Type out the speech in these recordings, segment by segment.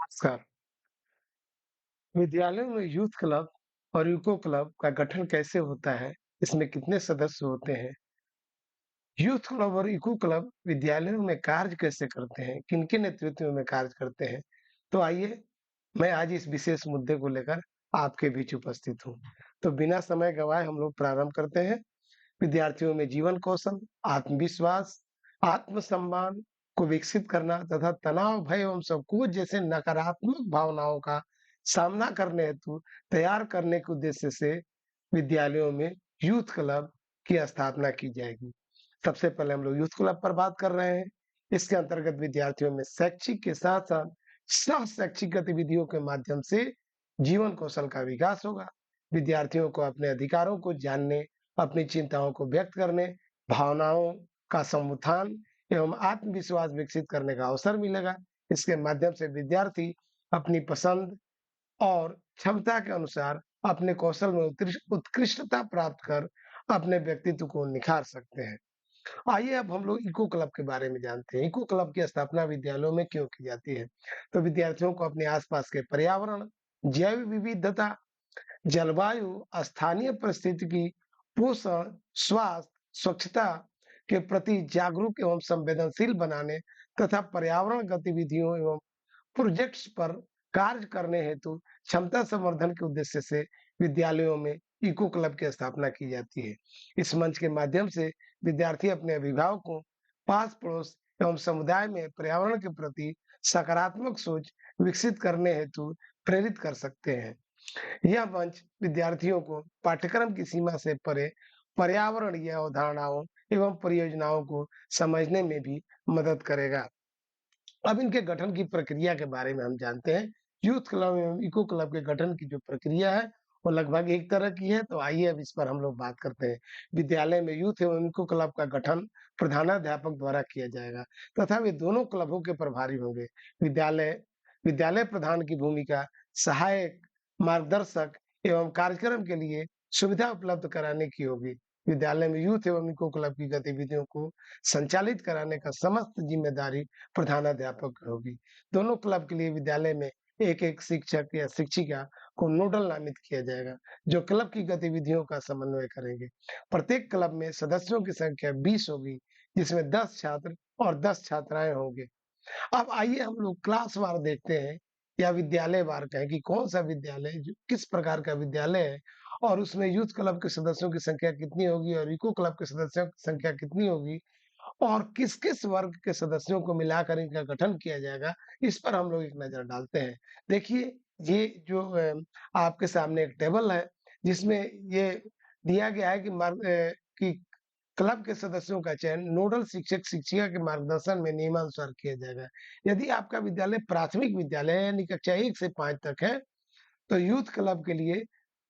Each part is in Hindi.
नमस्कार। विद्यालयों में यूथ क्लब और यूको क्लब का गठन कैसे होता है? इसमें कितने सदस्य होते हैं? यूथ क्लब और यूको क्लब विद्यालयों में कार्य कैसे करते हैं? किनके नेतृत्व में कार्य करते हैं? तो आइए, मैं आज इस विशेष मुद्दे को लेकर आपके बीच उपस्थित हूँ। तो बिना समय गंवाए हम लोग प्रारंभ करते हैं। विद्यार्थियों में जीवन कौशल, आत्मविश्वास, आत्मसम्मान को विकसित करना तथा तनाव, भय एवं संकोच जैसे नकारात्मक भावनाओं का सामना करने हेतु तैयार करने के उद्देश्य से विद्यालयों में यूथ क्लब की स्थापना की जाएगी। सबसे पहले हम लोग यूथ क्लब पर बात कर रहे हैं। इसके अंतर्गत विद्यार्थियों में शैक्षिक के साथ-साथ सह शैक्षिक गतिविधियों के माध्यम से जीवन कौशल का विकास होगा। विद्यार्थियों को अपने अधिकारों को जानने, अपनी चिंताओं को व्यक्त करने, भावनाओं का समुत्थान एवं आत्मविश्वास विकसित करने का अवसर मिलेगा। इसके माध्यम से विद्यार्थी अपनी पसंद और क्षमता के अनुसार अपने कौशल में उत्कृष्टता प्राप्त कर अपने व्यक्तित्व को निखार सकते हैं। आइए अब हम लोग इको क्लब के बारे में जानते हैं। इको क्लब की स्थापना विद्यालयों में क्यों की जाती है? तो विद्यार्थियों को अपने आसपास के पर्यावरण, जैव विविधता, जलवायु, स्थानीय परिस्थितिकी, पोषण, स्वास्थ्य, स्वच्छता के प्रति जागरूक एवं संवेदनशील बनाने तथा पर्यावरण गतिविधियों एवं प्रोजेक्ट्स पर कार्य करने हेतु क्षमता संवर्धन के उद्देश्य से विद्यालयों में इको क्लब की स्थापना की जाती है। इस मंच के माध्यम से विद्यार्थी अपने अभिभावकों, पास पड़ोस एवं समुदाय में पर्यावरण के प्रति सकारात्मक सोच विकसित करने हेतु प्रेरित कर सकते हैं। यह मंच विद्यार्थियों को पाठ्यक्रम की सीमा से परे पर्यावरणीय अवधारणाओं एवं परियोजनाओं को समझने में भी मदद करेगा। अब इनके गठन की प्रक्रिया के बारे में हम जानते हैं। यूथ क्लब एवं इको क्लब के गठन की जो प्रक्रिया है, वो लगभग एक तरह की है। तो आइए अब इस पर हम लोग बात करते हैं। विद्यालय में यूथ एवं इको क्लब का गठन प्रधानाध्यापक द्वारा किया जाएगा तथा वे दोनों क्लबों के प्रभारी होंगे। विद्यालय विद्यालय प्रधान की भूमिका सहायक, मार्गदर्शक एवं कार्यक्रम के लिए सुविधा उपलब्ध कराने की होगी। विद्यालय में यूथ एवं इको क्लब की गतिविधियों को संचालित कराने का समस्त जिम्मेदारी प्रधानाध्यापक की होगी। दोनों क्लब के लिए विद्यालय में एक-एक शिक्षक या शिक्षिका को नोडल नामित किया जाएगा, जो क्लब की गतिविधियों का समन्वय करेंगे। प्रत्येक क्लब में सदस्यों की संख्या 20 होगी, जिसमें 10 छात्र और 10 छात्राएं होंगे। अब आइए हम लोग क्लास वार देखते हैं या विद्यालय वार कहें कि कौन सा विद्यालय किस प्रकार का विद्यालय है और उसमें यूथ क्लब के सदस्यों की संख्या कितनी होगी और इको क्लब के सदस्यों की संख्या कितनी होगी और किस-किस वर्ग के सदस्यों को मिलाकर इनका गठन किया जाएगा, इस पर हम लोग एक नज़र डालते हैं। देखिए, ये जो आपके सामने एक टेबल है, जिसमें ये दिया गया है कि क्लब के सदस्यों का चयन नोडल शिक्षक-शिक्षिका के मार्गदर्शन में नियमानुसार किया जाएगा। यदि आपका विद्यालय प्राथमिक विद्यालय है, यानी कक्षा 1 से 5 तक है, तो यूथ क्लब के लिए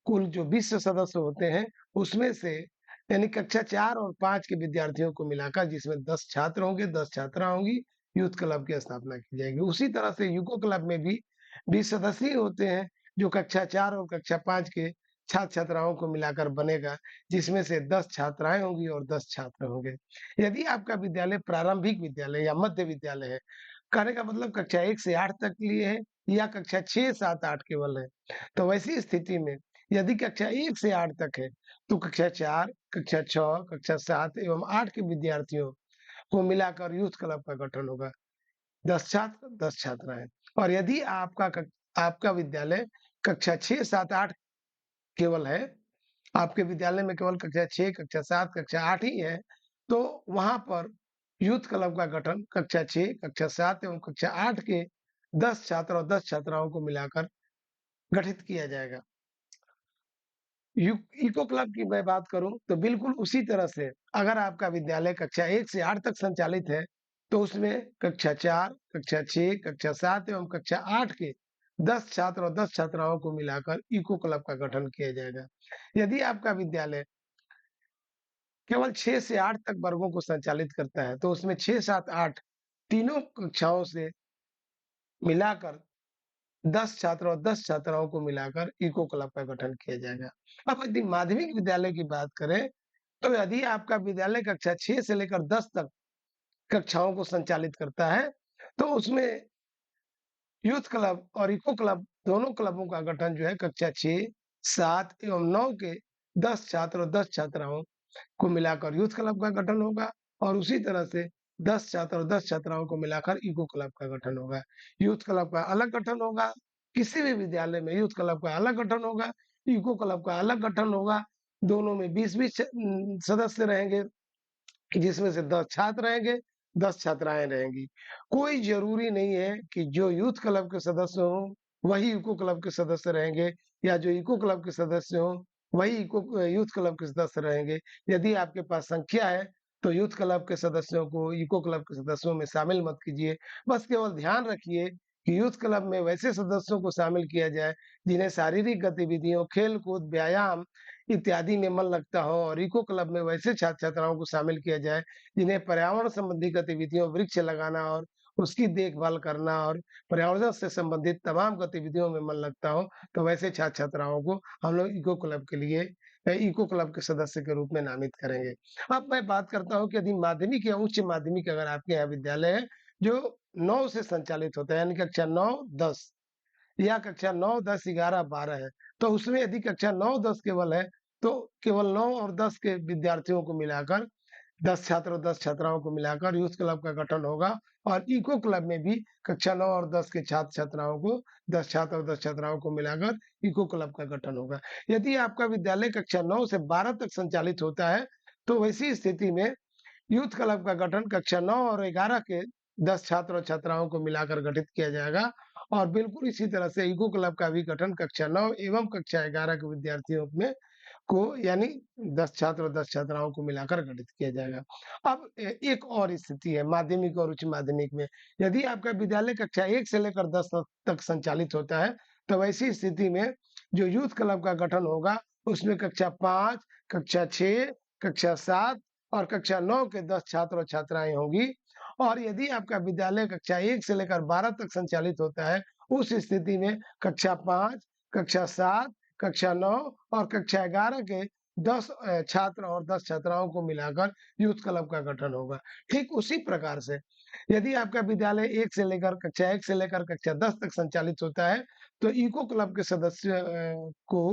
कुल जो 20 सदस्य होते हैं, उसमें से यानी कक्षा 4 और 5 के विद्यार्थियों को मिलाकर जिसमें 10 छात्र होंगे, 10 छात्रा होंगी, यूथ क्लब की स्थापना की जाएगी। उसी तरह से यूको क्लब में भी 20 सदस्य ही होते हैं, जो कक्षा 4 और कक्षा 5 के छात्र-छात्राओं को मिलाकर बनेगा, जिसमें से 10 छात्राएँ होंगी और 10 छात्र होंगे। यदि आपका विद्यालय प्रारंभिक विद्यालय या मध्य विद्यालय है, कहने का मतलब कक्षा 1 से 8 तक के लिए है या कक्षा 6, 7, 8 केवल है। तो वैसी स्थिति में यदि कक्षा 1 से 8 तक है, तो कक्षा 4, कक्षा 6, कक्षा 7 एवं 8 के विद्यार्थियों को मिलाकर यूथ क्लब का गठन होगा। 10 छात्र, 10 छात्राएँ और यदि आपका विद्यालय कक्षा 6, 7, 8 केवल है, आपके विद्यालय में केवल कक्षा 6, कक्षा 7, कक्षा 8 ही है, तो वहाँ पर यूथ क्लब का गठन कक्षा 6, कक्षा 7 एवं कक्षा 8 के 10 छात्र और 10 छात्राओं को मिलाकर गठित किया जाएगा। यू इको क्लब की मैं बात करूँ तो बिल्कुल उसी तरह से अगर आपका विद्यालय कक्षा 1 से 8 तक संचालित है, तो उसमें कक्षा 4, कक्षा 6, कक्षा 7 एवं कक्षा 8 के 10 छात्र और 10 छात्राओं को मिलाकर इको क्लब का गठन किया जाएगा। यदि आपका विद्यालय केवल 6 से 8 तक वर्गों को संचालित करता है, तो उसमें 6, 7, 8 तीनों कक्षाओं से मिलाकर 10 छात्र और 10 छात्राओं को मिलाकर इको क्लब का गठन किया जाएगा। अब यदि माध्यमिक विद्यालय की बात करें, तो यदि आपका विद्यालय कक्षा 6 से लेकर 10 तक कक्षाओं को संचालित करता है, तो उसमें यूथ क्लब और इको क्लब दोनों क्लबों का गठन जो है कक्षा 6, 7 एवं 9 के 10 छात्र और 10 छात्राओं को मिलाकर यूथ क्लब का गठन होगा और उसी तरह से 10 छात्र और 10 छात्राओं को मिलाकर इको क्लब का गठन होगा। यूथ क्लब का अलग गठन होगा, किसी भी विद्यालय में यूथ क्लब का अलग गठन होगा, इको क्लब का अलग गठन होगा। दोनों में 20-20 सदस्य रहेंगे। जिसमें से 10 छात्र रहेंगे, 10 छात्राएँ रहेंगी। कोई ज़रूरी नहीं है कि जो यूथ क्लब के सदस्य हों, वही इको क्लब के सदस्य रहेंगे या जो इको क्लब के सदस्य हों, वही यूथ क्लब के सदस्य रहेंगे। यदि आपके पास संख्या है, तो यूथ क्लब के सदस्यों को इको क्लब के सदस्यों में शामिल मत कीजिए। बस केवल ध्यान रखिए कि यूथ क्लब में वैसे सदस्यों को शामिल किया जाए, जिन्हें शारीरिक गतिविधियों, खेल-कूद, व्यायाम इत्यादि में मन लगता हो और इको क्लब में वैसे छात्र-छात्राओं को शामिल किया जाए, जिन्हें पर्यावरण संबंधी गतिविधियों, वृक्ष लगाना और उसकी देखभाल करना और पर्यावरण से संबंधित तमाम गतिविधियों में मन लगता हो, तो वैसे छात्र-छात्राओं को हम लोग इको क्लब के लिए इको क्लब के सदस्य के रूप में नामित करेंगे। अब मैं बात करता हूँ कि यदि माध्यमिक या उच्च माध्यमिक अगर आपके यहाँ विद्यालय है, जो 9 से संचालित होता है, यानी कक्षा 9, 10 या कक्षा 9, 10, 11, 12 है। तो उसमें यदि कक्षा 9, 10 केवल है, तो केवल 9 और 10 के विद्यार्थियों को मिलाकर 10 छात्र और 10 छात्राओं को मिलाकर यूथ क्लब का गठन होगा और इको क्लब में भी कक्षा 9 और 10 के छात्र-छात्राओं को 10 छात्र और 10 छात्राओं को मिलाकर इको क्लब का गठन होगा। यदि आपका विद्यालय कक्षा 9 से 12 तक संचालित होता है, तो वैसी स्थिति में यूथ क्लब का गठन कक्षा 9 और 11 के 10 छात्र और छात्राओं को मिलाकर गठित किया जाएगा और बिल्कुल इसी तरह से इको क्लब का भी गठन कक्षा 9 एवं कक्षा 11 के विद्यार्थियों में को यानी 10 छात्र और 10 छात्राओं को मिलाकर गठित किया जाएगा। अब एक और स्थिति है माध्यमिक और उच्च माध्यमिक में। यदि आपका विद्यालय कक्षा 1 से लेकर 10 तक संचालित होता है, तो वैसी स्थिति में जो यूथ क्लब का गठन होगा, उसमें कक्षा 5, कक्षा 6, कक्षा 7 और कक्षा 9 के 10 छात्र और छात्राएँ होंगी और यदि आपका विद्यालय कक्षा 1 से लेकर 12 तक संचालित होता है, उस स्थिति में कक्षा 5, कक्षा 7, कक्षा 9 और कक्षा 11 के 10 छात्र और 10 छात्राओं को मिलाकर यूथ क्लब का गठन होगा। ठीक उसी प्रकार से यदि आपका विद्यालय 1 से लेकर कक्षा 10 तक संचालित होता है, तो इको क्लब के सदस्य को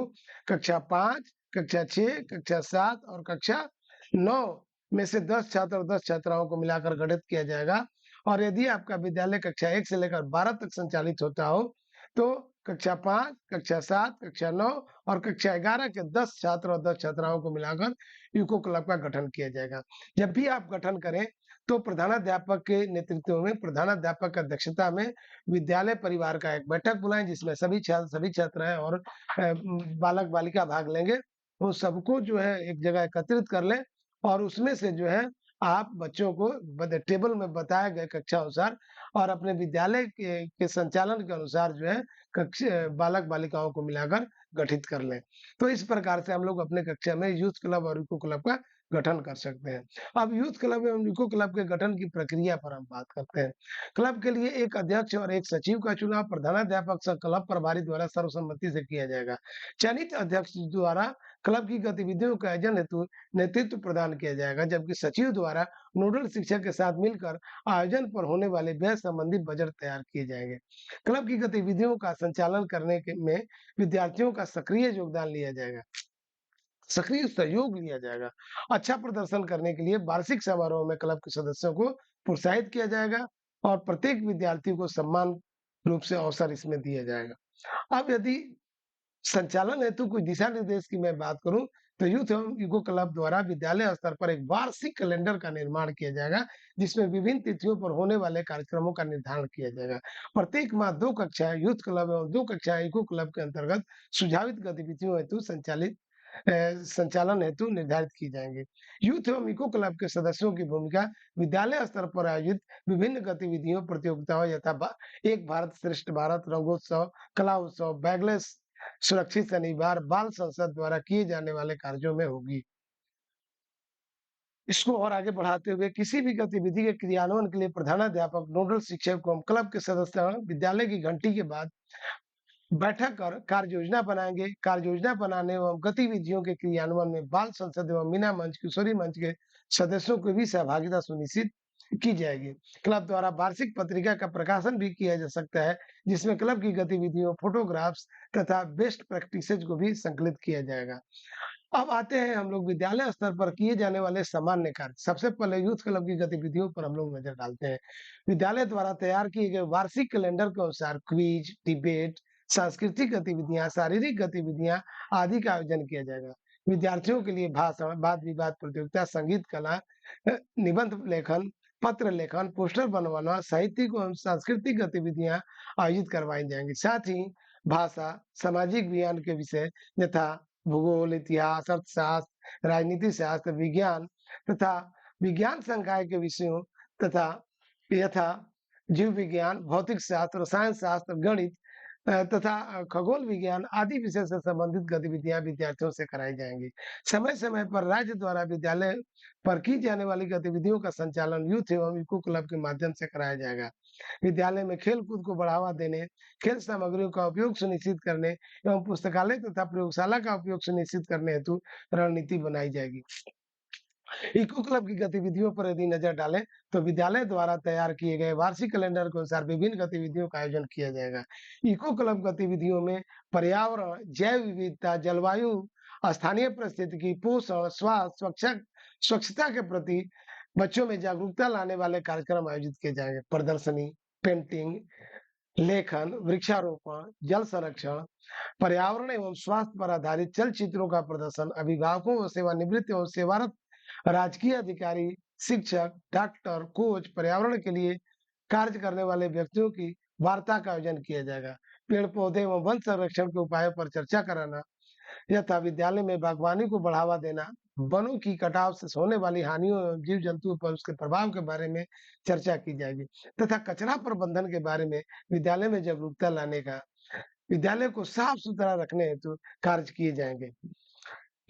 कक्षा 5, कक्षा 6, कक्षा 7 और कक्षा 9 में से 10 छात्र और 10 छात्राओं को मिलाकर गठित किया जाएगा और यदि आपका विद्यालय कक्षा 1 से लेकर 12 तक संचालित होता हो, तो कक्षा 5, कक्षा 7, कक्षा 9 और कक्षा 11 के 10 छात्र और 10 छात्राओं को मिलाकर यूको क्लब का गठन किया जाएगा। जब भी आप गठन करें, तो प्रधानाध्यापक के नेतृत्व में, प्रधानाध्यापक की अध्यक्षता में विद्यालय परिवार का एक बैठक बुलाएँ जिसमें सभी छात्राएँ और बालक-बालिका भाग लेंगे। वो सबको जो है एक जगह एकत्रित कर लें और उसमें से जो है आप बच्चों को टेबल में बताए गए कक्षा अनुसार और अपने विद्यालय के संचालन के अनुसार जो है बालक बालिकाओं को मिलाकर गठित कर लें। तो इस प्रकार से हम लोग अपने कक्षा में यूथ क्लब और इको क्लब का गठन कर सकते हैं। अब यूथ क्लब एवं इको क्लब के गठन की प्रक्रिया पर हम बात करते हैं। क्लब के लिए एक अध्यक्ष और एक सचिव का चुनाव प्रधानाध्यापक सह क्लब प्रभारी द्वारा सर्वसम्मति से किया जाएगा। चयनित अध्यक्ष द्वारा क्लब की गतिविधियों का आयोजन हेतु नेतृत्व प्रदान किया जाएगा, जबकि सचिव द्वारा नोडल शिक्षक के साथ मिलकर आयोजन पर होने वाले व्यय संबंधी बजट तैयार किए जाएंगे। क्लब की गतिविधियों का संचालन में विद्यार्थियों का सक्रिय योगदान लिया जाएगा, सक्रिय सहयोग लिया जाएगा। अच्छा प्रदर्शन करने के लिए वार्षिक समारोह में क्लब के सदस्यों को प्रोत्साहित किया जाएगा और प्रत्येक विद्यार्थी को सम्मान रूप से अवसर इसमें दिया जाएगा। अब यदि संचालन हेतु कोई दिशा निर्देश की मैं बात करूं, तो यूथ एवं यूको क्लब द्वारा विद्यालय स्तर पर एक वार्षिक कैलेंडर का निर्माण किया जाएगा, जिसमें विभिन्न तिथियों पर होने वाले कार्यक्रमों का निर्धारण किया जाएगा। प्रत्येक माह 2 कक्षाएं यूथ क्लब एवं 2 कक्षाएं यूको क्लब के अंतर्गत सुझावित गतिविधियों हेतु संचालन हेतु निर्धारित की जाएंगे। यूथ एवं इको क्लब के सदस्यों की भूमिका विद्यालय स्तर पर आयोजित विभिन्न गतिविधियों, प्रतियोगिताओं यथा एक भारत श्रेष्ठ भारत, रंगोत्सव, कला उत्सव, बैगलेस सुरक्षित शनिवार, बाल संसद द्वारा किए जाने वाले कार्यों में होगी। इसको और आगे बढ़ाते हुए किसी भी गतिविधि के क्रियान्वयन के लिए प्रधानाध्यापक, नोडल शिक्षक एवं क्लब के सदस्य विद्यालय की घंटी के बाद बैठक कर कार्य योजना बनाएंगे। कार्य योजना बनाने एवं गतिविधियों के क्रियान्वयन में बाल संसद एवं मीना मंच, किशोरी मंच के सदस्यों की भी सहभागिता सुनिश्चित की जाएगी। क्लब द्वारा वार्षिक पत्रिका का प्रकाशन भी किया जा सकता है, जिसमें क्लब की गतिविधियों, फोटोग्राफ्स तथा बेस्ट प्रैक्टिसेज को भी संकलित किया जाएगा। अब आते हैं हम लोग विद्यालय स्तर पर किए जाने वाले सामान्य कार्य। सबसे पहले यूथ क्लब की गतिविधियों पर हम लोग नजर डालते हैं। विद्यालय द्वारा तैयार किए गए वार्षिक कैलेंडर के अनुसार क्विज, डिबेट, सांस्कृतिक गतिविधियां, शारीरिक गतिविधियां आदि का आयोजन किया जाएगा। विद्यार्थियों के लिए भाषण, वाद विवाद प्रतियोगिता, संगीत कला, निबंध लेखन, पत्र लेखन, पोस्टर बनवाना, साहित्यिक एवं सांस्कृतिक गतिविधियां आयोजित करवाई जाएंगी। साथ ही भाषा, सामाजिक विज्ञान के विषय यथा भूगोल, इतिहास, अर्थशास्त्र, राजनीति शास्त्र, विज्ञान तथा विज्ञान संकाय के विषयों तथा यथा जीव विज्ञान, भौतिक शास्त्र, रसायन शास्त्र, गणित तथा खगोल विज्ञान आदि विषय से संबंधित गतिविधियां विद्यार्थियों से कराई जाएंगी। समय-समय पर राज्य द्वारा विद्यालय पर की जाने वाली गतिविधियों का संचालन यूथ एवं इको क्लब के माध्यम से कराया जाएगा। विद्यालय में खेल-कूद को बढ़ावा देने, खेल सामग्रियों का उपयोग सुनिश्चित करने एवं पुस्तकालय तथा प्रयोगशाला का उपयोग सुनिश्चित करने हेतु रणनीति बनाई जाएगी। इको क्लब की गतिविधियों पर यदि नजर डालें तो विद्यालय द्वारा तैयार किए गए वार्षिक कैलेंडर के अनुसार विभिन्न गतिविधियों का आयोजन किया जाएगा। इको क्लब गतिविधियों में पर्यावरण, जैव विविधता, जलवायु, स्थानीय पारिस्थितिकी, पोषण, स्वास्थ्य, स्वच्छता के प्रति बच्चों में जागरूकता लाने वाले कार्यक्रम आयोजित किए जाएंगे। प्रदर्शनी, पेंटिंग, लेखन, वृक्षारोपण, जल संरक्षण, पर्यावरण एवं स्वास्थ्य पर आधारित चलचित्रों का प्रदर्शन, अभिभावकों व सेवानिवृत्त एवं सेवारत राजकीय अधिकारी, शिक्षक, डॉक्टर, कोच, पर्यावरण के लिए कार्य करने वाले व्यक्तियों की वार्ता का आयोजन किया जाएगा। पेड़-पौधे एवं वन संरक्षण के उपायों पर चर्चा कराना यथा विद्यालय में बागवानी को बढ़ावा देना, वनों की कटाव से होने वाली हानियों एवं जीव-जंतुओं पर उसके प्रभाव के बारे में चर्चा की जाएगी तथा कचरा प्रबंधन के बारे में विद्यालय में जागरूकता लाने का, विद्यालय को साफ-सुथरा रखने हेतु कार्य किए जाएंगे।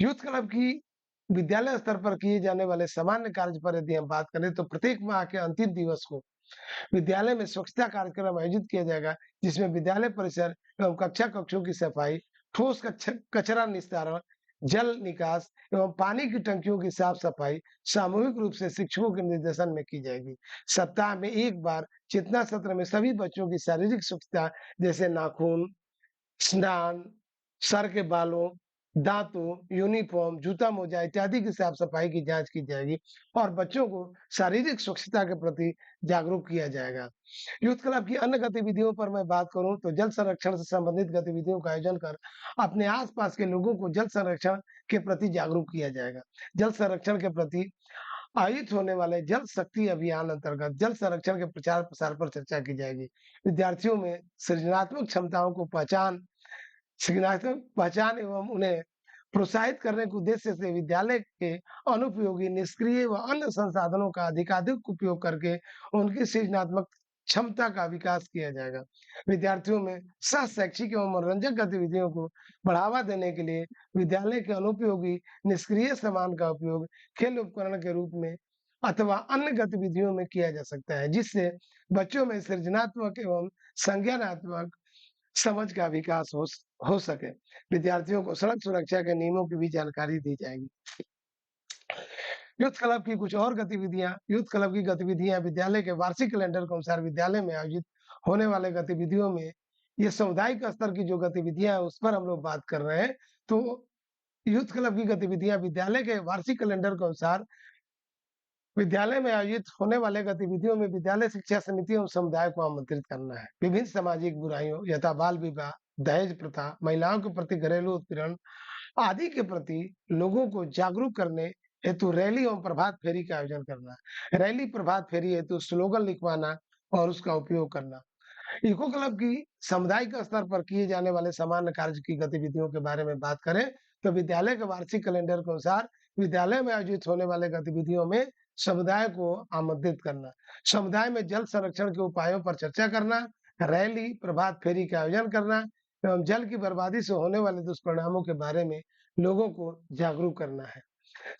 यूथ क्लब की विद्यालय स्तर पर किए जाने वाले सामान्य कार्य पर यदि हम बात करें तो प्रत्येक माह के अंतिम दिवस को विद्यालय में स्वच्छता कार्यक्रम आयोजित किया जाएगा, जिसमें विद्यालय परिसर एवं कक्षा कक्षों की सफाई, ठोस कचरा निस्तारण, जल निकास एवं पानी की टंकियों की साफ सफाई सामूहिक रूप से शिक्षकों के निर्देशन में की जाएगी। सप्ताह में एक बार चेतना सत्र में सभी बच्चों की शारीरिक स्वच्छता जैसे नाखून, स्नान, सर के बालों, दाँतों, यूनिफ़ॉर्म, जूता-मोजा इत्यादि की साफ-सफाई की जाँच की जाएगी और बच्चों को शारीरिक स्वच्छता के प्रति जागरूक किया जाएगा। यूथ क्लब की अन्य गतिविधियों पर मैं बात करूँ तो जल संरक्षण से संबंधित गतिविधियों का आयोजन कर अपने आस-पास के लोगों को जल संरक्षण के प्रति जागरूक किया जाएगा। जल संरक्षण के प्रति आयोजित होने वाले जल शक्ति अभियान अंतर्गत जल संरक्षण के प्रचार-प्रसार पर चर्चा की जाएगी। विद्यार्थियों में सृजनात्मक क्षमताओं को सृजनात्मक पहचान एवं उन्हें प्रोत्साहित करने के उद्देश्य से विद्यालय के अनुपयोगी, निष्क्रिय व अन्य संसाधनों का अधिकाधिक उपयोग करके उनकी सृजनात्मक क्षमता का विकास किया जाएगा। विद्यार्थियों में सह शैक्षिक एवं मनोरंजक गतिविधियों को बढ़ावा देने के लिए विद्यालय के अनुपयोगी, निष्क्रिय सामान का उपयोग खेल उपकरण के रूप में अथवा अन्य गतिविधियों में किया जा सकता है, जिससे बच्चों में सृजनात्मक एवं संज्ञानात्मक समझ का विकास हो सके। विद्यार्थियों को सड़क सुरक्षा के नियमों की भी जानकारी दी जाएगी। यूथ क्लब की गतिविधियाँ विद्यालय के वार्षिक कैलेंडर के अनुसार विद्यालय में आयोजित होने वाले गतिविधियों में ये सामुदायिक स्तर की जो गतिविधियाँ हैं उस पर हम लोग बात कर रहे हैं। तो यूथ क्लब की गतिविधियाँ विद्यालय के वार्षिक कैलेंडर के अनुसार विद्यालय में आयोजित होने वाले गतिविधियों में विद्यालय शिक्षा समिति एवं समुदाय को आमंत्रित करना है। विभिन्न सामाजिक बुराइयों यथा बाल विवाह, दहेज प्रथा, महिलाओं के प्रति घरेलू उत्पीड़न आदि के प्रति लोगों को जागरूक करने हेतु रैली एवं प्रभात फेरी का आयोजन करना। रैली, प्रभात फेरी हेतु स्लोगन लिखवाना और उसका उपयोग करना। इको क्लब की सामुदायिक स्तर पर किए जाने वाले सामान्य कार्य की गतिविधियों के बारे में बात करें तो विद्यालय के वार्षिक कैलेंडर के अनुसार विद्यालय में आयोजित होने वाले गतिविधियों में समुदाय को आमंत्रित करना, समुदाय में जल संरक्षण के उपायों पर चर्चा करना, रैली, प्रभात फेरी का आयोजन करना एवं जल की बर्बादी से होने वाले दुष्परिणामों के बारे में लोगों को जागरूक करना है।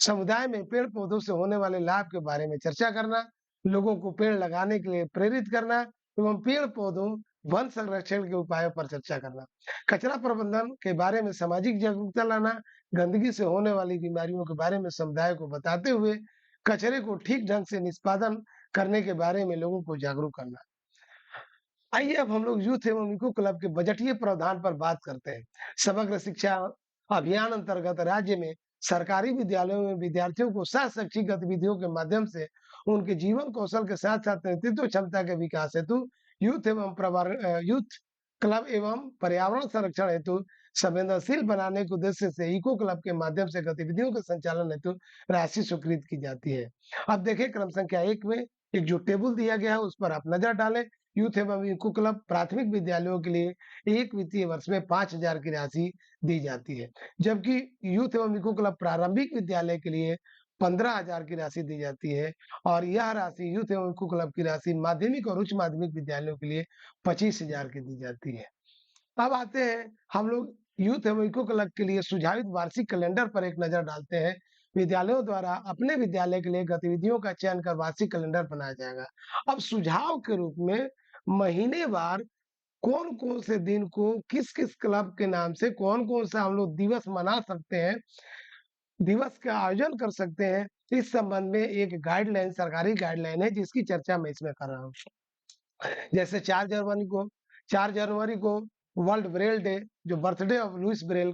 समुदाय में पेड़ पौधों से होने वाले लाभ के बारे में चर्चा करना, लोगों को पेड़ लगाने के लिए प्रेरित करना एवं पेड़ पौधों वन संरक्षण के उपायों पर चर्चा करना, कचरा प्रबंधन के बारे में सामाजिक जागरूकता लाना, गंदगी से होने वाली बीमारियों के बारे में समुदाय को बताते हुए कचरे को ठीक ढंग से निष्पादन करने के बारे में लोगों को जागरूक करना। आइए अब हम लोग यूथ एवं इको क्लब के बजटीय प्रावधान पर बात करते हैं। समग्र शिक्षा अभियान अंतर्गत राज्य में सरकारी विद्यालयों में विद्यार्थियों को सह शैक्षिक गतिविधियों के माध्यम से उनके जीवन कौशल के साथ साथ नेतृत्व क्षमता के विकास हेतु यूथ क्लब एवं पर्यावरण संरक्षण हेतु संवेदनशील बनाने के उद्देश्य से इको क्लब के माध्यम से गतिविधियों के संचालन हेतु राशि स्वीकृत की जाती है। अब देखिए क्रम संख्या 1 में एक जो टेबल दिया गया है उस पर आप नजर डालें। यूथ एवं इको क्लब प्राथमिक विद्यालयों के लिए एक वित्तीय वर्ष में 5,000 की राशि दी जाती है, जबकि यूथ एवं इको क्लब प्रारंभिक विद्यालय के लिए 15,000 की राशि दी जाती है और यह राशि यूथ एवं इको क्लब की राशि माध्यमिक और उच्च माध्यमिक विद्यालयों के लिए 25,000 की दी जाती है। अब आते हैं हम लोग यूथ एवं इको क्लब के लिए सुझावित वार्षिक कैलेंडर पर एक नजर डालते हैं। विद्यालयों द्वारा अपने विद्यालय के लिए गतिविधियों का चयन कर वार्षिक कैलेंडर बनाया जाएगा। अब सुझाव के रूप में महीनेवार कौन-कौन से दिन को किस-किस क्लब के नाम से कौन-कौन सा हम लोग दिवस मना सकते हैं, दिवस का आयोजन कर सकते हैं, इस संबंध में एक गाइडलाइन सरकारी गाइडलाइन है जिसकी चर्चा मैं इसमें कर रहा हूँ। जैसे 4 जनवरी को वर्ल्ड ब्रेल डे जो बर्थडे ऑफ लुइस ब्रेल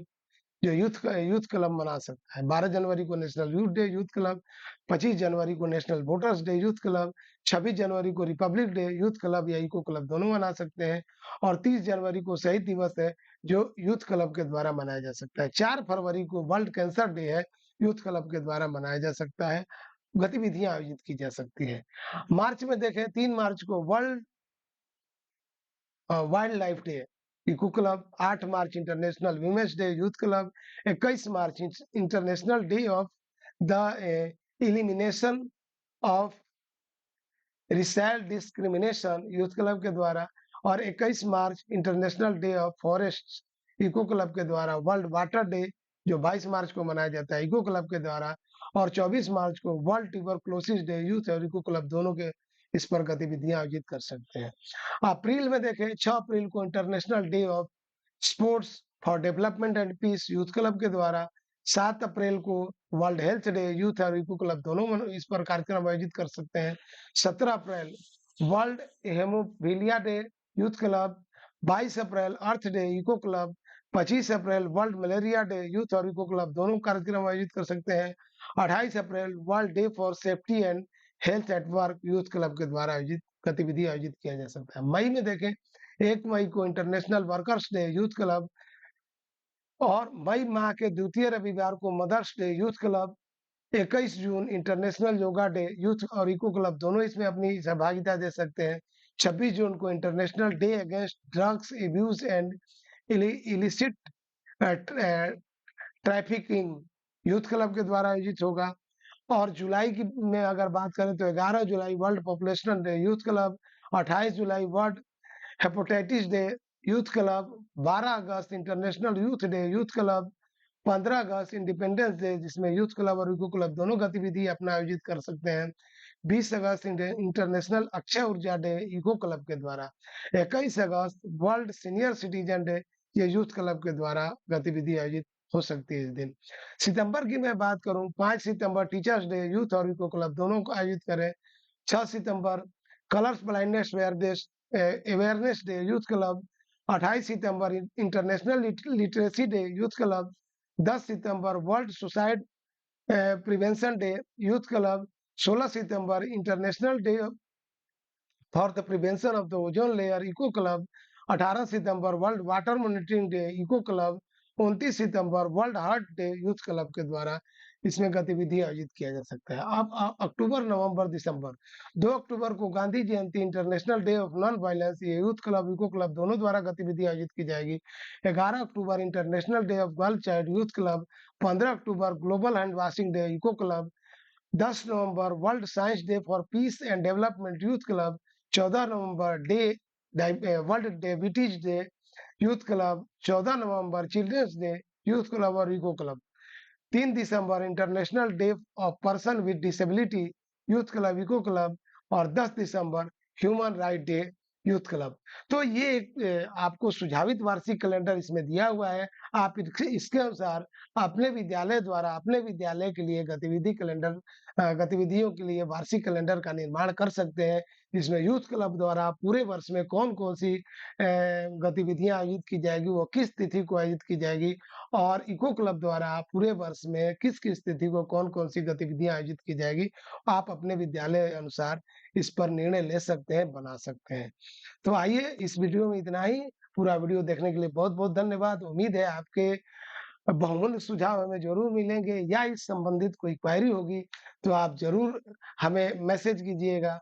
जो यूथ क्लब मना सकता है। 12 जनवरी को national youth day youth club, 25 जनवरी को national voters day youth club, 26 जनवरी को रिपब्लिक डे यूथ क्लब या इको क्लब दोनों मना सकते हैं और 30 जनवरी को शहीद दिवस है जो यूथ क्लब के द्वारा मनाया जा सकता है। 4 फरवरी को वर्ल्ड कैंसर डे है, यूथ क्लब के द्वारा मनाया जा सकता है, गतिविधियां आयोजित की जा सकती है। मार्च में देखें 3 मार्च को world wildlife day eco club, 8 मार्च international women's day youth club, 21 मार्च international day of the elimination of racial discrimination youth club के द्वारा और 21 मार्च international day of forest eco club के द्वारा, वर्ल्ड वाटर डे जो 22 मार्च को मनाया जाता है इको क्लब के द्वारा और 24 मार्च को वर्ल्ड ट्यूबरक्लोसिस डे यूथ और इको क्लब दोनों के इस पर गतिविधियां आयोजित कर सकते हैं। अप्रैल में देखें 6 अप्रैल को international day of sports for development and peace youth club के द्वारा, 7 अप्रैल को वर्ल्ड हेल्थ डे यूथ और इको क्लब दोनों इस पर कार्यक्रम आयोजित कर सकते हैं। 17 अप्रैल world hemophilia day youth club, 22 अप्रैल अर्थ डे इको क्लब, 25 अप्रैल वर्ल्ड मलेरिया डे यूथ और इको क्लब दोनों कार्यक्रम आयोजित कर सकते हैं। 28 अप्रैल world day for safety and health at work youth club के द्वारा आयोजित गतिविधि आयोजित किया जा सकता है। मई में देखें 1 मई को international workers day youth club और मई माह के द्वितीय रविवार को मदर्स डे यूथ क्लब, 21 जून इंटरनेशनल योगा डे यूथ और इको क्लब दोनों इसमें अपनी सहभागिता दे सकते हैं। 26 जून को international day against drugs abuse and illicit trafficking youth club के द्वारा आयोजित होगा और जुलाई की में अगर बात करें तो 11 जुलाई world population day youth club, 28 जुलाई world hepatitis day youth club, 12 अगस्त international youth day youth club, 15 अगस्त इंडिपेंडेंस डे जिसमें यूथ क्लब और इको क्लब दोनों गतिविधि अपना आयोजित कर सकते हैं। 20 अगस्त इंटरनेशनल अक्षय ऊर्जा डे इको क्लब के द्वारा, 21 अगस्त वर्ल्ड सीनियर सिटीजन डे ये यूथ क्लब के द्वारा गतिविधि आयोजित हो सकती है इस दिन। सितंबर की मैं बात करूं 5 सितंबर टीचर्स डे यूथ और इको क्लब दोनों को आयोजित करें। 6 सितंबर colours blindness awareness day youth club, 28 सितंबर international literacy day youth club, 10 सितंबर world suicide prevention day youth club, 16 सितंबर international day for the prevention of the ozone layer eco club, 18 सितंबर world water monitoring day eco club, 29 सितंबर world heart day youth club के द्वारा इसमें गतिविधि आयोजित किया जा सकता है। अब अक्टूबर नवंबर दिसंबर 2 अक्टूबर को Gandhi Jayanti international day of non violence ये यूथ क्लब इको क्लब दोनों द्वारा गतिविधि आयोजित की जाएगी। 11 अक्टूबर international day of girl child youth club, 15 अक्टूबर global hand washing day eco club, 10 नवंबर world science day for peace and development youth club, 14 नवंबर world diabetes day youth club, 14 नवंबर चिल्ड्रंस डे यूथ क्लब और इको क्लब, 3 दिसंबर international day of person with disability youth club eco club और 10 दिसंबर human right day youth club. तो ये आपको सुझावित वार्षिक कैलेंडर इसमें दिया हुआ है। आप इसके अनुसार अपने विद्यालय द्वारा अपने विद्यालय के लिए गतिविधि कैलेंडर गतिविधियों के लिए वार्षिक कैलेंडर का निर्माण कर सकते हैं, जिसमें यूथ क्लब द्वारा पूरे वर्ष में कौन-कौन सी गतिविधियाँ आयोजित की जाएगी, वो किस तिथि को आयोजित की जाएगी और इको क्लब द्वारा पूरे वर्ष में किस-किस तिथि को कौन-कौन सी गतिविधियाँ आयोजित की जाएगी, आप अपने विद्यालय अनुसार इस पर निर्णय ले सकते हैं, बना सकते हैं। तो आइए इस वीडियो में इतना ही, पूरा वीडियो देखने के लिए बहुत-बहुत धन्यवाद। उम्मीद है आपके बहुमूल्य सुझाव हमें ज़रूर मिलेंगे या इस संबंधित कोई क्वेरी होगी, तो आप ज़रूर हमें मैसेज कीजिएगा।